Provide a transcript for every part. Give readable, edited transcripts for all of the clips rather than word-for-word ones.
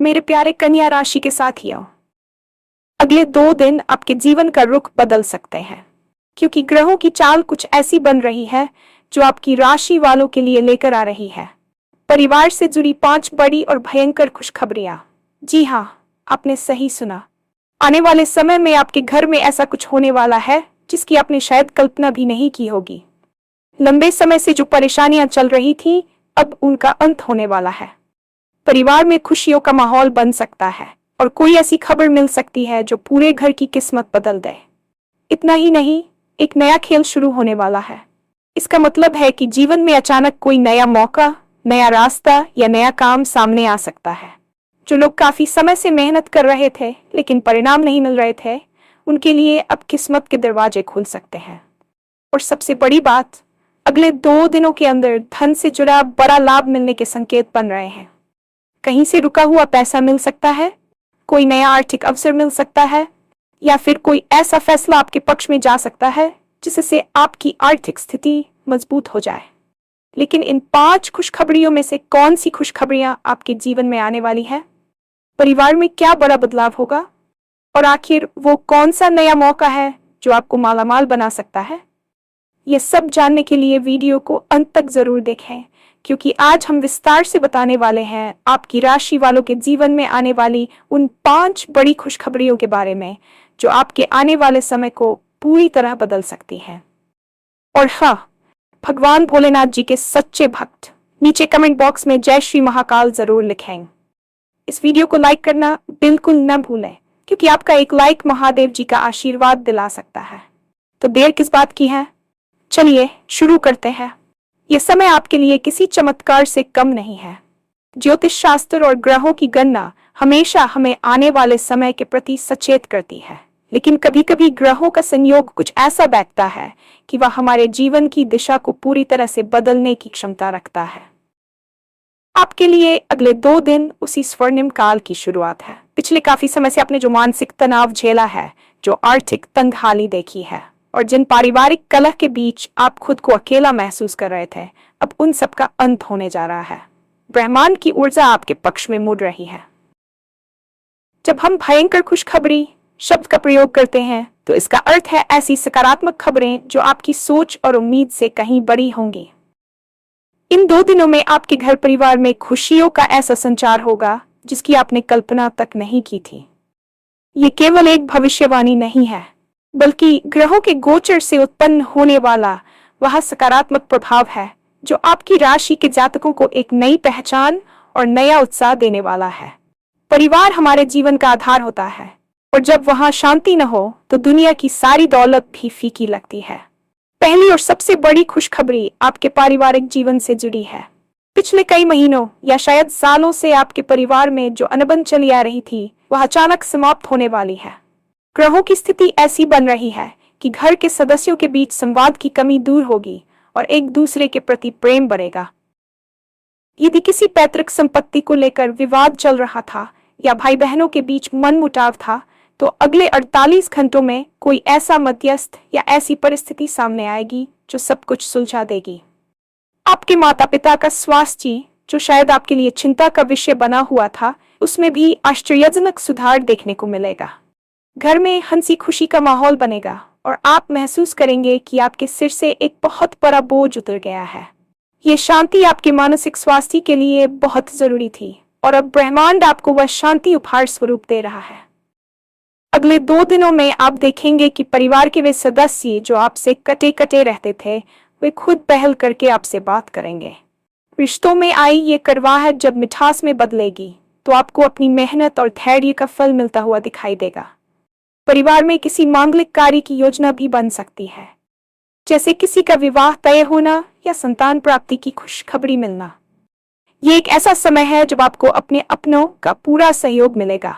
मेरे प्यारे कन्या राशि के साथियों, अगले 2 दिन आपके जीवन का रुख बदल सकते हैं, क्योंकि ग्रहों की चाल कुछ ऐसी बन रही है जो आपकी राशि वालों के लिए लेकर आ रही है परिवार से जुड़ी 5 बड़ी और भयंकर खुशखबरियां। जी हाँ, आपने सही सुना। आने वाले समय में आपके घर में ऐसा कुछ होने वाला है जिसकी आपने शायद कल्पना भी नहीं की होगी। लंबे समय से जो परेशानियां चल रही थी, अब उनका अंत होने वाला है। परिवार में खुशियों का माहौल बन सकता है और कोई ऐसी खबर मिल सकती है जो पूरे घर की किस्मत बदल दे। इतना ही नहीं, एक नया खेल शुरू होने वाला है। इसका मतलब है कि जीवन में अचानक कोई नया मौका, नया रास्ता या नया काम सामने आ सकता है। जो लोग काफी समय से मेहनत कर रहे थे लेकिन परिणाम नहीं मिल रहे थे, उनके लिए अब किस्मत के दरवाजे खुल सकते हैं। और सबसे बड़ी बात, अगले 2 दिनों के अंदर धन से जुड़ा बड़ा लाभ मिलने के संकेत बन रहे हैं। कहीं से रुका हुआ पैसा मिल सकता है, कोई नया आर्थिक अवसर मिल सकता है, या फिर कोई ऐसा फैसला आपके पक्ष में जा सकता है जिससे आपकी आर्थिक स्थिति मजबूत हो जाए। लेकिन इन 5 खुशखबरियों में से कौन सी खुशखबरियां आपके जीवन में आने वाली है? परिवार में क्या बड़ा बदलाव होगा? और आखिर वो कौन सा नया मौका है जो आपको मालामाल बना सकता है? ये सब जानने के लिए वीडियो को अंत तक जरूर देखें, क्योंकि आज हम विस्तार से बताने वाले हैं आपकी राशि वालों के जीवन में आने वाली उन 5 बड़ी खुशखबरियों के बारे में जो आपके आने वाले समय को पूरी तरह बदल सकती हैं। और हाँ, भगवान भोलेनाथ जी के सच्चे भक्त नीचे कमेंट बॉक्स में जय श्री महाकाल जरूर लिखें। इस वीडियो को लाइक करना बिल्कुल न भूलें, क्योंकि आपका एक लाइक महादेव जी का आशीर्वाद दिला सकता है। तो देर किस बात की है, चलिए शुरू करते हैं। यह समय आपके लिए किसी चमत्कार से कम नहीं है। ज्योतिष शास्त्र और ग्रहों की गणना हमेशा हमें आने वाले समय के प्रति सचेत करती है, लेकिन कभी कभी ग्रहों का संयोग कुछ ऐसा बैठता है कि वह हमारे जीवन की दिशा को पूरी तरह से बदलने की क्षमता रखता है। आपके लिए अगले 2 दिन उसी स्वर्णिम काल की शुरुआत है। पिछले काफी समय से आपने जो मानसिक तनाव झेला है, जो आर्थिक तंगहाली देखी है और जिन पारिवारिक कलह के बीच आप खुद को अकेला महसूस कर रहे थे, अब उन सब का अंत होने जा रहा है। ब्रह्मांड की ऊर्जा आपके पक्ष में मुड़ रही है। जब हम भयंकर खुशखबरी शब्द का प्रयोग करते हैं तो इसका अर्थ है ऐसी सकारात्मक खबरें जो आपकी सोच और उम्मीद से कहीं बड़ी होंगी। इन 2 दिनों में आपके घर परिवार में खुशियों का ऐसा संचार होगा जिसकी आपने कल्पना तक नहीं की थी। ये केवल एक भविष्यवाणी नहीं है, बल्कि ग्रहों के गोचर से उत्पन्न होने वाला वह सकारात्मक प्रभाव है जो आपकी राशि के जातकों को एक नई पहचान और नया उत्साह देने वाला है। परिवार हमारे जीवन का आधार होता है, और जब वहां शांति न हो तो दुनिया की सारी दौलत भी फीकी लगती है। पहली और सबसे बड़ी खुशखबरी आपके पारिवारिक जीवन से जुड़ी है। पिछले कई महीनों या शायद सालों से आपके परिवार में जो अनबन चली आ रही थी, वह अचानक समाप्त होने वाली है। ग्रहों की स्थिति ऐसी बन रही है कि घर के सदस्यों के बीच संवाद की कमी दूर होगी और एक दूसरे के प्रति प्रेम बढ़ेगा। यदि किसी पैतृक संपत्ति को लेकर विवाद चल रहा था या भाई बहनों के बीच मनमुटाव था, तो अगले 48 घंटों में कोई ऐसा मध्यस्थ या ऐसी परिस्थिति सामने आएगी जो सब कुछ सुलझा देगी। आपके माता पिता का स्वास्थ्य, जो शायद आपके लिए चिंता का विषय बना हुआ था, उसमें भी आश्चर्यजनक सुधार देखने को मिलेगा। घर में हंसी खुशी का माहौल बनेगा और आप महसूस करेंगे कि आपके सिर से एक बहुत बड़ा बोझ उतर गया है। ये शांति आपके मानसिक स्वास्थ्य के लिए बहुत जरूरी थी, और अब ब्रह्मांड आपको वह शांति उपहार स्वरूप दे रहा है। अगले 2 दिनों में आप देखेंगे कि परिवार के वे सदस्य जो आपसे कटे कटे रहते थे, वे खुद पहल करके आपसे बात करेंगे। रिश्तों में आई ये करवाहट जब मिठास में बदलेगी, तो आपको अपनी मेहनत और धैर्य का फल मिलता हुआ दिखाई देगा। परिवार में किसी मांगलिक कार्य की योजना भी बन सकती है, जैसे किसी का विवाह तय होना या संतान प्राप्ति की खुशखबरी मिलना। ये एक ऐसा समय है जब आपको अपने अपनों का पूरा सहयोग मिलेगा।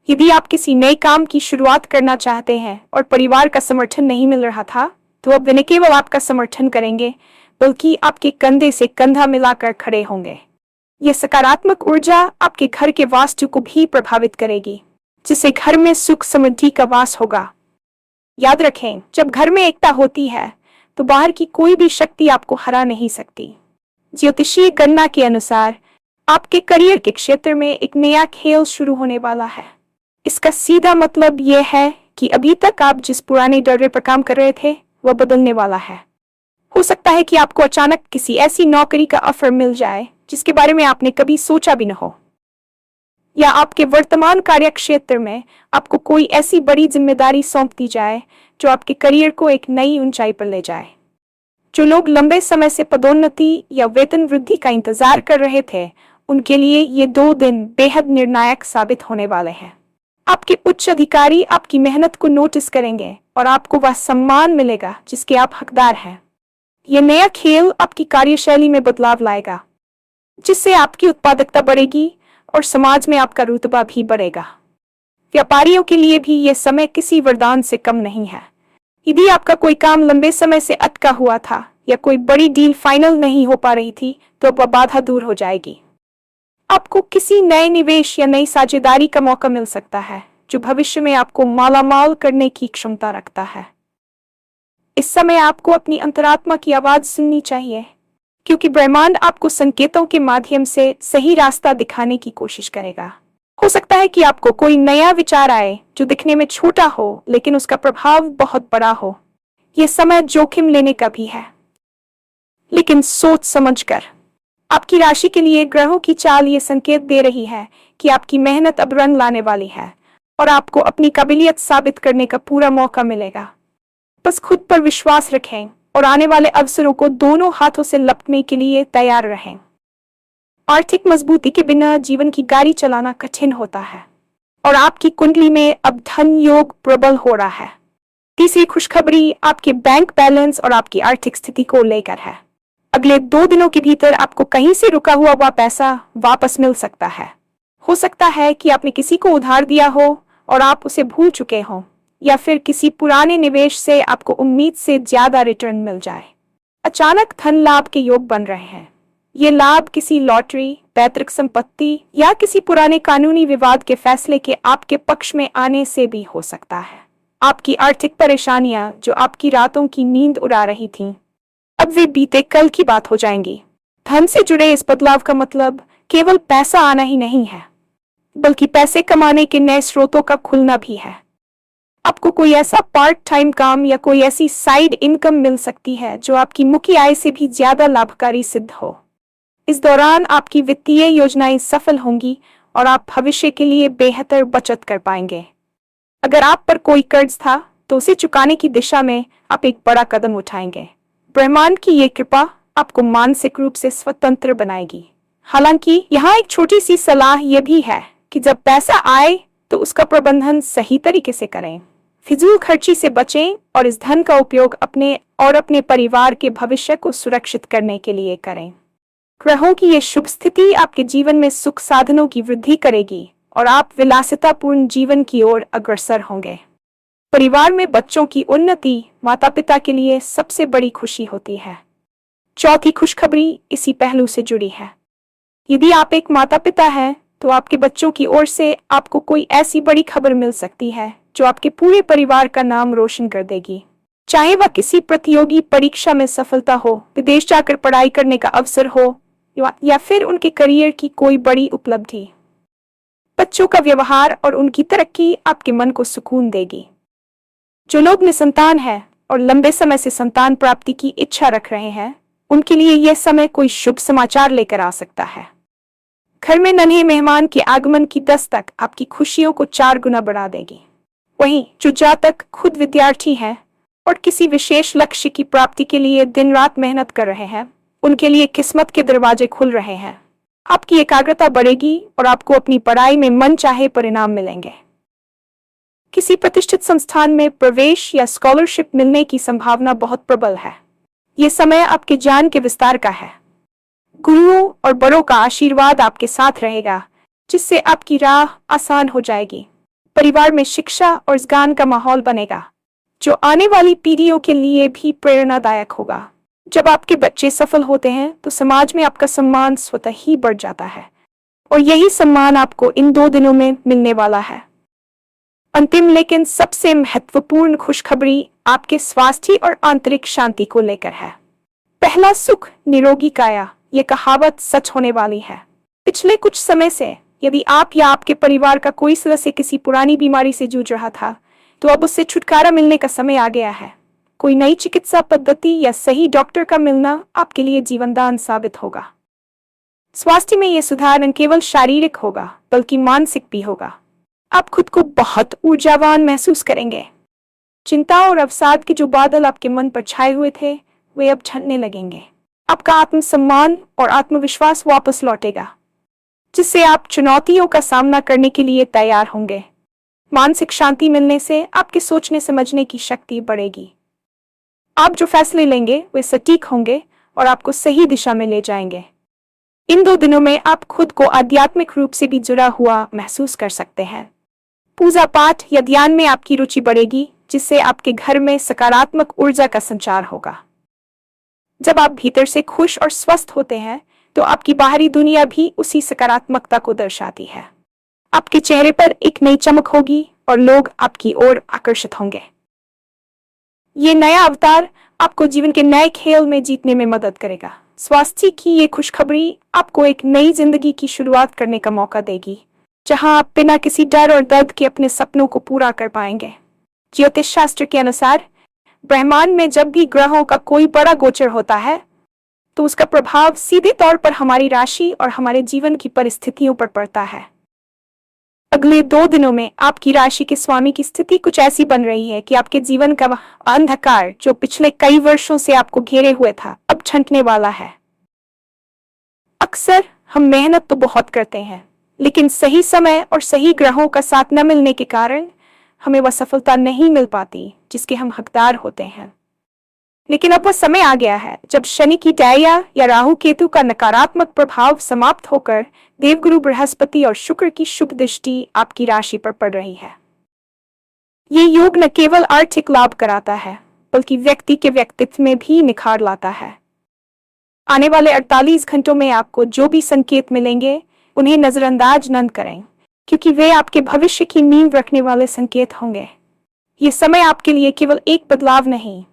यदि आप किसी नए काम की शुरुआत करना चाहते हैं और परिवार का समर्थन नहीं मिल रहा था, तो अब वे न केवल आपका समर्थन करेंगे, बल्कि आपके कंधे से कंधा मिलाकर खड़े होंगे। यह सकारात्मक ऊर्जा आपके घर के वास्तु को भी प्रभावित करेगी, जिससे घर में सुख समृद्धि का वास होगा। याद रखें, जब घर में एकता होती है तो बाहर की कोई भी शक्ति आपको हरा नहीं सकती। ज्योतिषीय गणना के अनुसार आपके करियर के क्षेत्र में एक नया खेल शुरू होने वाला है। इसका सीधा मतलब यह है कि अभी तक आप जिस पुराने डर पर काम कर रहे थे वह बदलने वाला है। हो सकता है कि आपको अचानक किसी ऐसी नौकरी का ऑफर मिल जाए जिसके बारे में आपने कभी सोचा भी न हो, या आपके वर्तमान कार्य क्षेत्र में आपको कोई ऐसी बड़ी जिम्मेदारी सौंप दी जाए जो आपके करियर को एक नई ऊंचाई पर ले जाए। जो लोग लंबे समय से पदोन्नति या वेतन वृद्धि का इंतजार कर रहे थे, उनके लिए ये 2 दिन बेहद निर्णायक साबित होने वाले हैं। आपके उच्च अधिकारी आपकी मेहनत को नोटिस करेंगे और आपको वह सम्मान मिलेगा जिसके आप हकदार हैं। यह नया खेल आपकी कार्यशैली में बदलाव लाएगा, जिससे आपकी उत्पादकता बढ़ेगी और समाज में आपका रुतबा भी बढ़ेगा। व्यापारियों के लिए भी यह समय किसी वरदान से कम नहीं है। यदि आपका कोई काम लंबे समय से अटका हुआ था या कोई बड़ी डील फाइनल नहीं हो पा रही थी, तो वह बाधा दूर हो जाएगी। आपको किसी नए निवेश या नई साझेदारी का मौका मिल सकता है जो भविष्य में आपको मालामाल करने की क्षमता रखता है। इस समय आपको अपनी अंतरात्मा की आवाज सुननी चाहिए, क्योंकि ब्रह्मांड आपको संकेतों के माध्यम से सही रास्ता दिखाने की कोशिश करेगा। हो सकता है कि आपको कोई नया विचार आए जो दिखने में छोटा हो लेकिन उसका प्रभाव बहुत बड़ा हो। यह समय जोखिम लेने का भी है, लेकिन सोच समझकर। आपकी राशि के लिए ग्रहों की चाल ये संकेत दे रही है कि आपकी मेहनत अब रंग लाने वाली है और आपको अपनी काबिलियत साबित करने का पूरा मौका मिलेगा। बस खुद पर विश्वास रखें और आने वाले अवसरों को दोनों हाथों से लपटने के लिए तैयार रहें। आर्थिक मजबूती के बिना जीवन की गाड़ी चलाना कठिन होता है और आपकी कुंडली में अब धन योग प्रबल हो रहा है। तीसरी खुशखबरी आपके बैंक बैलेंस और आपकी आर्थिक स्थिति को लेकर है। अगले 2 दिनों के भीतर आपको कहीं से रुका हुआ पैसा वापस मिल सकता है। हो सकता है कि आपने किसी को उधार दिया हो और आप उसे भूल चुके हों, या फिर किसी पुराने निवेश से आपको उम्मीद से ज्यादा रिटर्न मिल जाए। अचानक धन लाभ के योग बन रहे हैं। ये लाभ किसी लॉटरी, पैतृक संपत्ति या किसी पुराने कानूनी विवाद के फैसले के आपके पक्ष में आने से भी हो सकता है। आपकी आर्थिक परेशानियां जो आपकी रातों की नींद उड़ा रही थीं, अब वे बीते कल की बात हो जाएंगी। धन से जुड़े इस बदलाव का मतलब केवल पैसा आना ही नहीं है, बल्कि पैसे कमाने के नए स्रोतों का खुलना भी है। आपको कोई ऐसा पार्ट टाइम काम या कोई ऐसी साइड इनकम मिल सकती है जो आपकी मुख्य आय से भी ज्यादा लाभकारी सिद्ध हो। इस दौरान आपकी वित्तीय योजनाएं सफल होंगी और आप भविष्य के लिए बेहतर बचत कर पाएंगे। अगर आप पर कोई कर्ज था तो उसे चुकाने की दिशा में आप एक बड़ा कदम उठाएंगे। ब्रह्मांड की ये कृपा आपको मानसिक रूप से स्वतंत्र बनाएगी। हालांकि यहाँ एक छोटी सी सलाह यह भी है कि जब पैसा आए तो उसका प्रबंधन सही तरीके से करें। फिजूल खर्ची से बचें और इस धन का उपयोग अपने और अपने परिवार के भविष्य को सुरक्षित करने के लिए करें। ग्रहों की ये शुभ स्थिति आपके जीवन में सुख साधनों की वृद्धि करेगी और आप विलासितापूर्ण जीवन की ओर अग्रसर होंगे। परिवार में बच्चों की उन्नति माता पिता के लिए सबसे बड़ी खुशी होती है। चौथी खुशखबरी इसी पहलू से जुड़ी है। यदि आप एक माता पिता हैं तो आपके बच्चों की ओर से आपको कोई ऐसी बड़ी खबर मिल सकती है जो आपके पूरे परिवार का नाम रोशन कर देगी। चाहे वह किसी प्रतियोगी परीक्षा में सफलता हो, विदेश जाकर पढ़ाई करने का अवसर हो, या फिर उनके करियर की कोई बड़ी उपलब्धि। बच्चों का व्यवहार और उनकी तरक्की आपके मन को सुकून देगी। जो लोग निसंतान हैं और लंबे समय से संतान प्राप्ति की इच्छा रख रहे हैं, उनके लिए यह समय कोई शुभ समाचार लेकर आ सकता है। घर में नन्हे मेहमान के आगमन की दस्तक आपकी खुशियों को 4 गुना बढ़ा देगी। वहीं जो जातक खुद विद्यार्थी हैं और किसी विशेष लक्ष्य की प्राप्ति के लिए दिन रात मेहनत कर रहे हैं, उनके लिए किस्मत के दरवाजे खुल रहे हैं। आपकी एकाग्रता बढ़ेगी और आपको अपनी पढ़ाई में मनचाहे परिणाम मिलेंगे। किसी प्रतिष्ठित संस्थान में प्रवेश या स्कॉलरशिप मिलने की संभावना बहुत प्रबल है। ये समय आपके ज्ञान के विस्तार का है। गुरुओं और बड़ों का आशीर्वाद आपके साथ रहेगा, जिससे आपकी राह आसान हो जाएगी। परिवार में शिक्षा और ज्ञान का माहौल बनेगा, जो आने वाली पीढ़ियों के लिए भी प्रेरणादायक होगा। जब आपके बच्चे सफल होते हैं तो समाज में आपका सम्मान स्वतः ही बढ़ जाता है, और यही सम्मान आपको इन 2 दिनों में मिलने वाला है। अंतिम लेकिन सबसे महत्वपूर्ण खुशखबरी आपके स्वास्थ्य और आंतरिक शांति को लेकर है। पहला सुख निरोगी काया, ये कहावत सच होने वाली है। पिछले कुछ समय से यदि आप या आपके परिवार का कोई सदस्य किसी पुरानी बीमारी से जूझ रहा था, तो अब उससे छुटकारा मिलने का समय आ गया है। कोई नई चिकित्सा पद्धति या सही डॉक्टर का मिलना आपके लिए जीवनदान साबित होगा। स्वास्थ्य में यह सुधार न केवल शारीरिक होगा बल्कि मानसिक भी होगा। आप खुद को बहुत ऊर्जावान महसूस करेंगे। चिंता और अवसाद के जो बादल आपके मन पर छाए हुए थे, वे अब छंटने लगेंगे। आपका आत्मसम्मान और आत्मविश्वास वापस लौटेगा, जिससे आप चुनौतियों का सामना करने के लिए तैयार होंगे। मानसिक शांति मिलने से आपके सोचने समझने की शक्ति बढ़ेगी। आप जो फैसले लेंगे वे सटीक होंगे और आपको सही दिशा में ले जाएंगे। इन 2 दिनों में आप खुद को आध्यात्मिक रूप से भी जुड़ा हुआ महसूस कर सकते हैं। पूजा पाठ या ध्यान में आपकी रुचि बढ़ेगी, जिससे आपके घर में सकारात्मक ऊर्जा का संचार होगा। जब आप भीतर से खुश और स्वस्थ होते हैं, तो आपकी बाहरी दुनिया भी उसी सकारात्मकता को दर्शाती है। आपके चेहरे पर एक नई चमक होगी और लोग आपकी ओर आकर्षित होंगे। ये नया अवतार आपको जीवन के नए खेल में जीतने में मदद करेगा। स्वास्थ्य की ये खुशखबरी आपको एक नई जिंदगी की शुरुआत करने का मौका देगी, जहां आप बिना किसी डर और दर्द के अपने सपनों को पूरा कर पाएंगे। ज्योतिष शास्त्र के अनुसार ब्रह्मांड में जब भी ग्रहों का कोई बड़ा गोचर होता है, तो उसका प्रभाव सीधे तौर पर हमारी राशि और हमारे जीवन की परिस्थितियों पर पड़ता है। अगले 2 दिनों में आपकी राशि के स्वामी की स्थिति कुछ ऐसी बन रही है कि आपके जीवन का वह अंधकार जो पिछले कई वर्षों से आपको घेरे हुए था, अब छंटने वाला है। अक्सर हम मेहनत तो बहुत करते हैं, लेकिन सही समय और सही ग्रहों का साथ न मिलने के कारण हमें वह सफलता नहीं मिल पाती जिसके हम हकदार होते हैं। लेकिन अब वह समय आ गया है जब शनि की ढैया या राहु केतु का नकारात्मक प्रभाव समाप्त होकर देवगुरु बृहस्पति और शुक्र की शुभ दृष्टि आपकी राशि पर पड़ रही है। ये योग न केवल आर्थिक लाभ कराता है, बल्कि व्यक्ति के व्यक्तित्व में भी निखार लाता है। आने वाले 48 घंटों में आपको जो भी संकेत मिलेंगे, उन्हें नजरअंदाज न करें, क्योंकि वे आपके भविष्य की नींव रखने वाले संकेत होंगे। ये समय आपके लिए केवल एक बदलाव नहीं,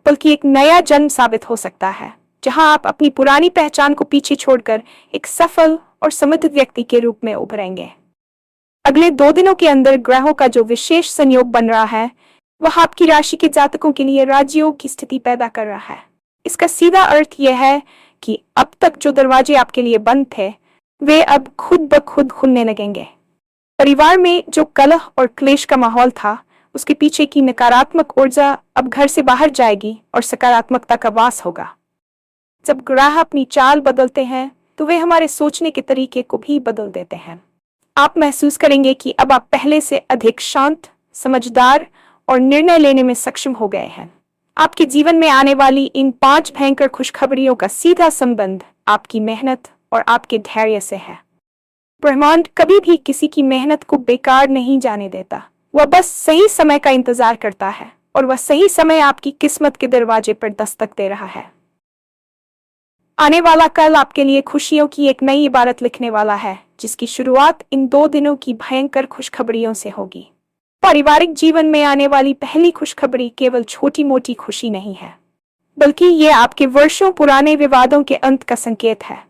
बल्कि एक नया जन्म साबित हो सकता है, जहां आप अपनी पुरानी पहचान को पीछे छोड़कर एक सफल और समृद्ध व्यक्ति के रूप में उभरेंगे। अगले 2 दिनों के अंदर ग्रहों का जो विशेष संयोग बन रहा है, वह आपकी राशि के जातकों के लिए राजयोग की स्थिति पैदा कर रहा है। इसका सीधा अर्थ यह है कि अब तक जो दरवाजे आपके लिए बंद थे, वे अब खुद ब खुद खुलने लगेंगे। परिवार में जो कलह और क्लेश का माहौल था, उसके पीछे की नकारात्मक ऊर्जा अब घर से बाहर जाएगी और सकारात्मकता का वास होगा। जब ग्रह अपनी चाल बदलते हैं, तो वे हमारे सोचने के तरीके को भी बदल देते हैं। आप महसूस करेंगे कि अब आप पहले से अधिक शांत, समझदार और निर्णय लेने में सक्षम हो गए हैं। आपके जीवन में आने वाली इन 5 भयंकर खुशखबरियों का सीधा संबंध आपकी मेहनत और आपके धैर्य से है। ब्रह्मांड कभी भी किसी की मेहनत को बेकार नहीं जाने देता। वह बस सही समय का इंतजार करता है, और वह सही समय आपकी किस्मत के दरवाजे पर दस्तक दे रहा है। आने वाला कल आपके लिए खुशियों की एक नई इबारत लिखने वाला है, जिसकी शुरुआत इन 2 दिनों की भयंकर खुशखबरियों से होगी। पारिवारिक जीवन में आने वाली पहली खुशखबरी केवल छोटी मोटी खुशी नहीं है, बल्कि ये आपके वर्षों पुराने विवादों के अंत का संकेत है।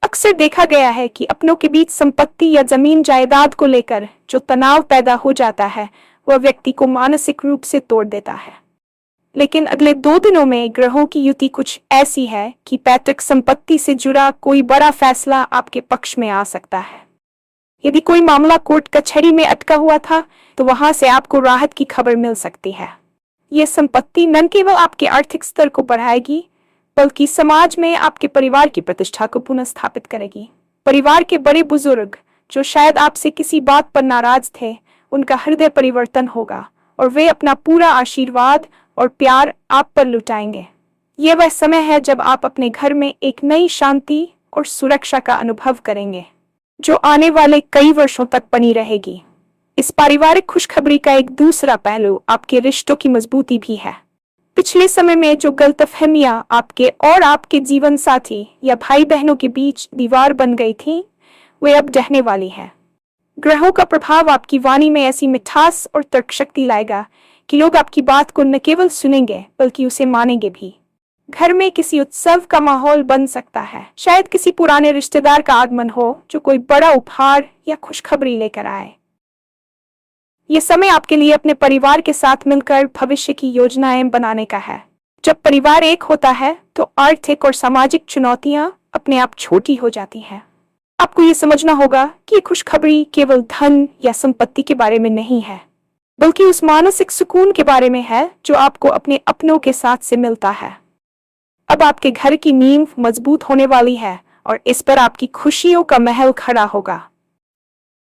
अक्सर देखा गया है कि अपनों के बीच संपत्ति या जमीन जायदाद को लेकर जो तनाव पैदा हो जाता है, वह व्यक्ति को मानसिक रूप से तोड़ देता है। लेकिन अगले 2 दिनों में ग्रहों की युति कुछ ऐसी है कि पैतृक संपत्ति से जुड़ा कोई बड़ा फैसला आपके पक्ष में आ सकता है। यदि कोई मामला कोर्ट कचहरी में अटका हुआ था, तो वहां से आपको राहत की खबर मिल सकती है। ये संपत्ति न केवल आपके आर्थिक स्तर को बढ़ाएगी, बल्कि समाज में आपके परिवार की प्रतिष्ठा को पुनः स्थापित करेगी। परिवार के बड़े बुजुर्ग जो शायद आपसे किसी बात पर नाराज थे, उनका हृदय परिवर्तन होगा और वे अपना पूरा आशीर्वाद और प्यार आप पर लुटाएंगे। ये वह समय है जब आप अपने घर में एक नई शांति और सुरक्षा का अनुभव करेंगे, जो आने वाले कई वर्षों तक बनी रहेगी। इस पारिवारिक खुशखबरी का एक दूसरा पहलू आपके रिश्तों की मजबूती भी है। पिछले समय में जो गलतफहमियां आपके और आपके जीवन साथी या भाई बहनों के बीच दीवार बन गई थी, वे अब ढहने वाली है। ग्रहों का प्रभाव आपकी वाणी में ऐसी मिठास और तर्कशक्ति लाएगा कि लोग आपकी बात को न केवल सुनेंगे, बल्कि उसे मानेंगे भी। घर में किसी उत्सव का माहौल बन सकता है। शायद किसी पुराने रिश्तेदार का आगमन हो जो कोई बड़ा उपहार या खुशखबरी लेकर आए। ये समय आपके लिए अपने परिवार के साथ मिलकर भविष्य की योजनाएं बनाने का है। जब परिवार एक होता है तो आर्थिक और सामाजिक चुनौतियां अपने आप छोटी हो जाती हैं। आपको ये समझना होगा कि खुशखबरी केवल धन या संपत्ति के बारे में नहीं है, बल्कि उस मानसिक सुकून के बारे में है जो आपको अपने अपनों के साथ से मिलता है। अब आपके घर की नींव मजबूत होने वाली है और इस पर आपकी खुशियों का महल खड़ा होगा।